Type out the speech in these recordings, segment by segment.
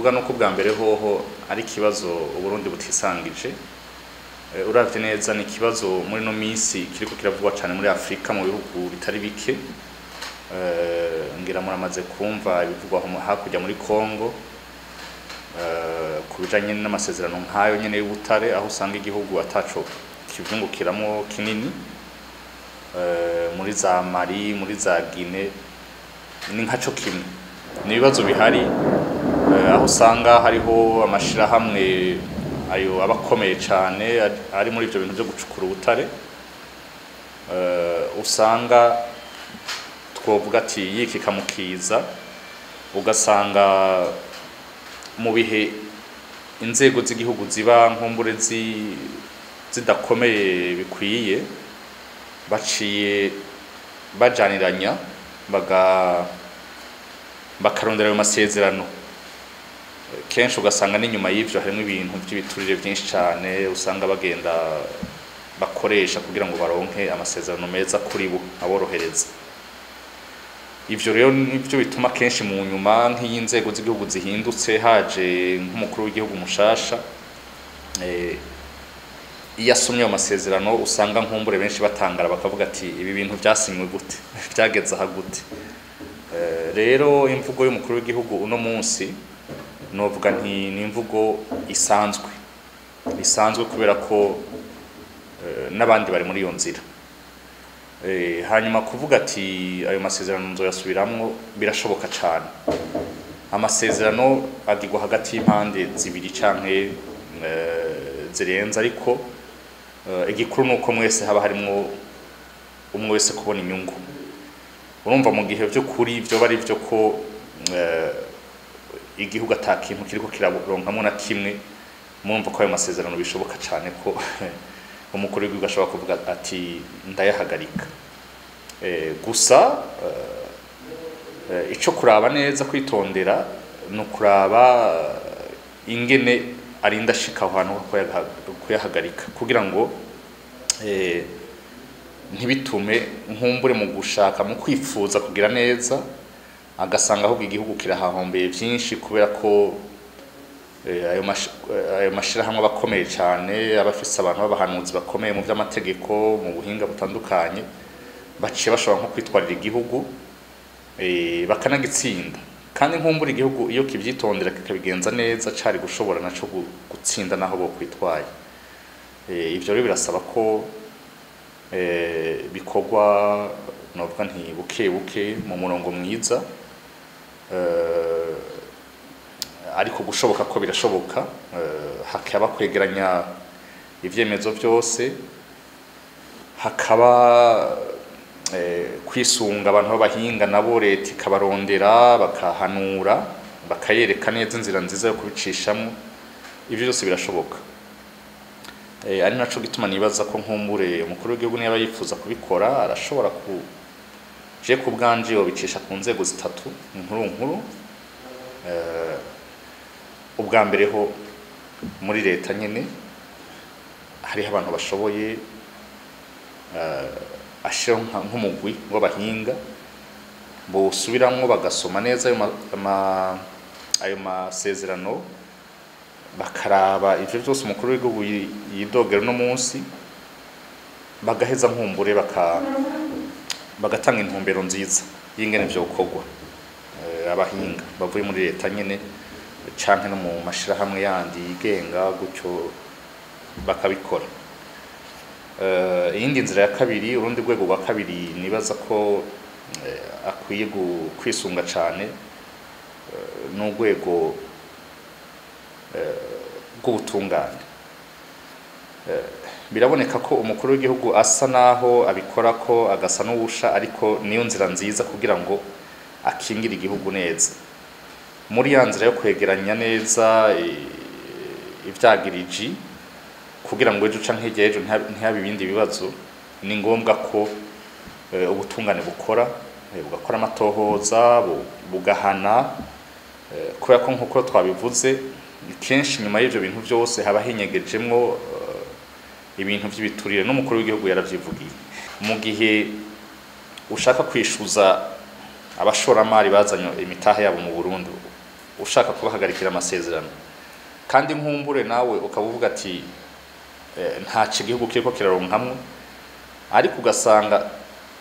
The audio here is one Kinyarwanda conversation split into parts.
novuga nuko bwa mbere hoho ari kibazo Uburundi butisangije. Uravye neza ni kibazo muri no minsi kiriko kiravugwa cyane muri Afrika mu bihugu bitari bike. Ngira muramaze kumva ibivugwa hakurya muri Kongo kubijanye n'amasezerano nkayo nyene y'ubutare, aho usanga igihugu ataco kivyungukiramo kinini, muri za Mali, muri za Guinée, ni nkaco kimwe. Ni ibibazo bihari, aho usanga hariho amashirahamwe ayo abakomeye cyane ari muri ivyo bintu byo gucukura ubutare, usanga twovuga ati yikika mukiza, ugasanga mu bihe inzego z'igihugu ziba nkumbure zidakomeye bikwiye, baciye bajaniranya bakarondera ayo masezerano. Kenshi ugasanga n'inyuma y'ivyo harimo ibintu by'ibiturire byinshi cyane, usanga bagenda bakoresha kugira ngo baronke amasezerano meza kuri bo aborohereza. Ivyo rero nivyo bituma kenshi mu nyuma nk'inzego z'igihugu zihindutse, haje nk'umukuru w'igihugu mushasha, iyasomye ayo masezerano usanga nkumbure benshi batangara bakavuga ati ibi bintu byasinywe gute, byageze aha gute. Rero imvugo y'umukuru w'igihugu uno munsi novuga nti ni imvugo isanzwe kubera ko n'abandi bari muri iyo nzira. Hanyuma kuvuga ati ayo masezerano nzoyasubiramwo birashoboka cyane. Amasezerano agirwa hagati y'impande zibiri canke zirenze, ariko igikuru nuko mwese haba harimo umwe wese kubona inyungu. Urumva mu gihe byo kuri byo bari byo ko igihugu atakintu kiriko kiraronkamwe na kimwe, murumva ko ayo masezerano bishoboka cyane ko umukuru w'igihugu ashobora kuvuga ati ndayahagarika. Gusa ico kuraba neza kwitondera no kuraba ingene arinda shika ahantu kuyahagarika, kugira ngo ntibitume nkumbure mu gushaka mu kwifuza kugira neza agasanga ahubwo igihugu kirahahombeye byinshi, kubera ko ayo mashirahamwe abakomeye cyane, abafise abantu b'abahanuzi bakomeye mu by'amategeko, mu buhinga butandukanye, baciye bashobora nko kwitwarira igihugu bakanagitsinda. Kandi nkumbura igihugu iyo kivyitondera kikabigenza neza cari gushobora naco gutsinda naho bo kwitwaye. Ivyo rero birasaba ko bikorwa novuga nti buke buke mu murongo mwiza, ariko gushoboka ko birashoboka. Hakaba kwegeranya ivyemezo byose, hakaba kwisunga abantu b'abahinga nabo leta ikabarondera bakahanura bakayereka neza inzira nziza yo kubicishamo. Ivyo byose birashoboka. Ari naco gituma nibaza ko nkumbure umukuru w'igihugu niba yifuza kubikora arashobora je ku bwanje yobicisha ku nzego zitatu nkuru. Ubwa mbere ho muri leta nyene hariho abantu bashoboye, ashira nk'umugwi w'abahinga bosubiramwo bagasoma neza ayo masezerano, bakaraba ivyo byose umukuru w'igihugu yidogera no munsi, bagaheza nkumbure bagatanga intumbero nziza y'ingene byo gukorwa. Abahinga bavuye muri leta nyene canke no mu mashirahamwe yandi yigenga gutyo bakabikora. Iyindi nzira ya kabiri, urundi rwego rwa kabiri nibaza ko akwiye kwisunga cane n'urwego bw'ubutungane. Biraboneka ko umukuru w'igihugu asa naho abikora ko agasa n'ubusha, ariko niyo nzira nziza kugira ngo akingire igihugu neza. Muri ya nzira yo kwegeranya neza ivyagiriji kugira ngo ejo canke hirya ejo ntihabe ibindi bibazo, ni ngombwa ko ubutungane bugakora amatohoza bugahana, kubera ko nkuko twabivuze kenshi nyuma y'ivyo bintu byose haba hinyegejemwo ibintu by'ibiturire. N'umukuru w'igihugu yaravyivugiye, mu gihe ushaka kwishuza abashoramari bazanye imitahe yabo mu Burundi ushaka kubahagarikira amasezerano kandi nkumbure nawe ukavuga ati nta igihugu kiriko kiraronkamwe ariko ugasanga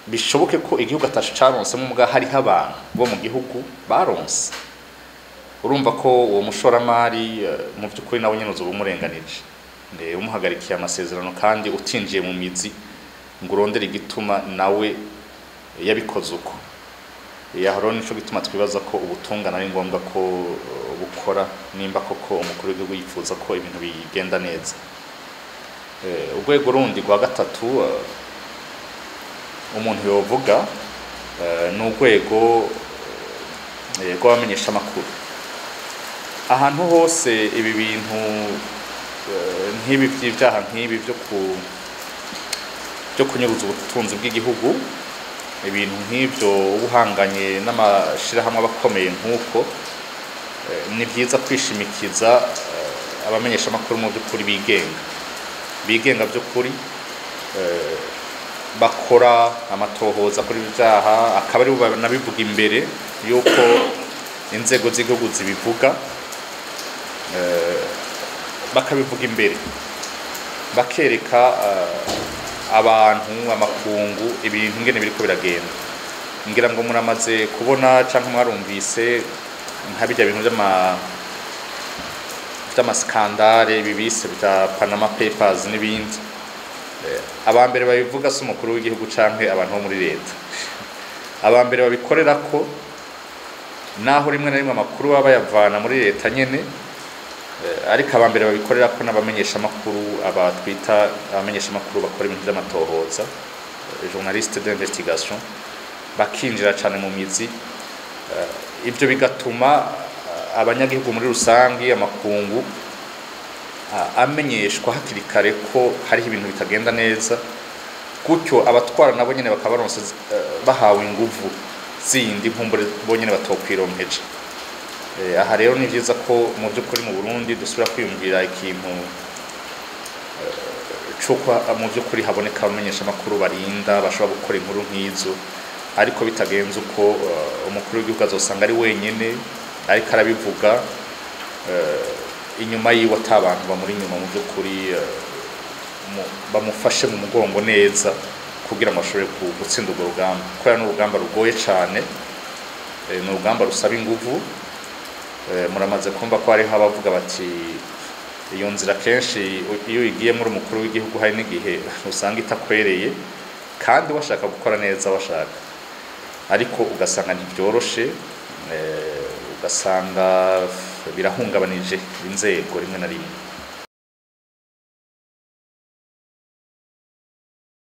bishoboke ko igihugu atacaronse mu muga hari abantu bo mu gihugu baronse urumva ko uwo mushoramari mu by'ukuri nawe nyene uzobumurenganije umuhagarikiye amasezerano kandi utinjiye mu mizi ngo urondere igituma nawe yabikoze uko yahoro nico gituma twibaza ko ubutungana ari ngombwa ko bukora nimba koko umukuru w'igihugu yifuza ko ibintu bigenda neza urwego rundi rwa gatatu umuntu yovuga n'urwego rw'abamenyesha amakuru ahantu hose ibi bintu nk'ibi by'ibyaha nk'ibi byo kunyuruza ubutunzi bw'igihugu ibintu nk'ibyo ubuhanganye n'amashirahamwe abakomeye nk'uko ni byiza kwishimikiza abamenyesha amakuru mu by'ukuri bigenga by'ukuri bakora amatohoza kuri ibyaha akaba ari nabivuga imbere yuko inzego z'igihugu zibivuga bakabivuga imbere bakereka abantu amakungu ibintu ngene biriko biragenda ngira ngo muramaze kubona canke mwarumvise nka bijya bintu by'amaskandale bibise bya Panama Papers n'ibindi abambere babivuga se umukuru w'igihugu canke abantu bo muri leta abambere babikorera ko naho rimwe na rimwe amakuru baba yavana muri leta nyene ariko abambere babikorera ko n'abamenyesha amakuru abatwita abamenyesha amakuru bakora ibintu by'amatohoza journaliste d'investigation bakinjira cyane mu mizi ibyo bigatuma abanyagihugu muri rusangi amakungu amenyeshwa hakiri kare ko hariho ibintu bitagenda neza gutyo abatwara nabo nyene bakabaronse bahawe inguvu zindi nkumbure bo nyene batokwironkeje aha rero ni byiza ko mu by'ukuri mu Burundi dusubira kwiyumvira ikintu cyuko mu by'ukuri haboneka abamenyesha amakuru barinda bashobora gukora inkuru nk'izo ariko bitagenze uko umukuru w'igihugu azosanga ari wenyene ariko arabivuga inyuma yiwe atabantu bamuri inyuma mu by'ukuri bamufashe mu mugongo neza kugira ngo ashobore gutsinda urwo rugamba kubera n'urugamba rugoye cyane ni urugamba rusaba inguvu muramaze kumva ko hariho abavuga bati iyo nzira kenshi iyo igiye muri umukuru w'igihugu hari n'igihe usanga itakwereye kandi washaka gukora neza washaka ariko ugasanga ntibyoroshe ugasanga birahungabanije inzego rimwe na rimwe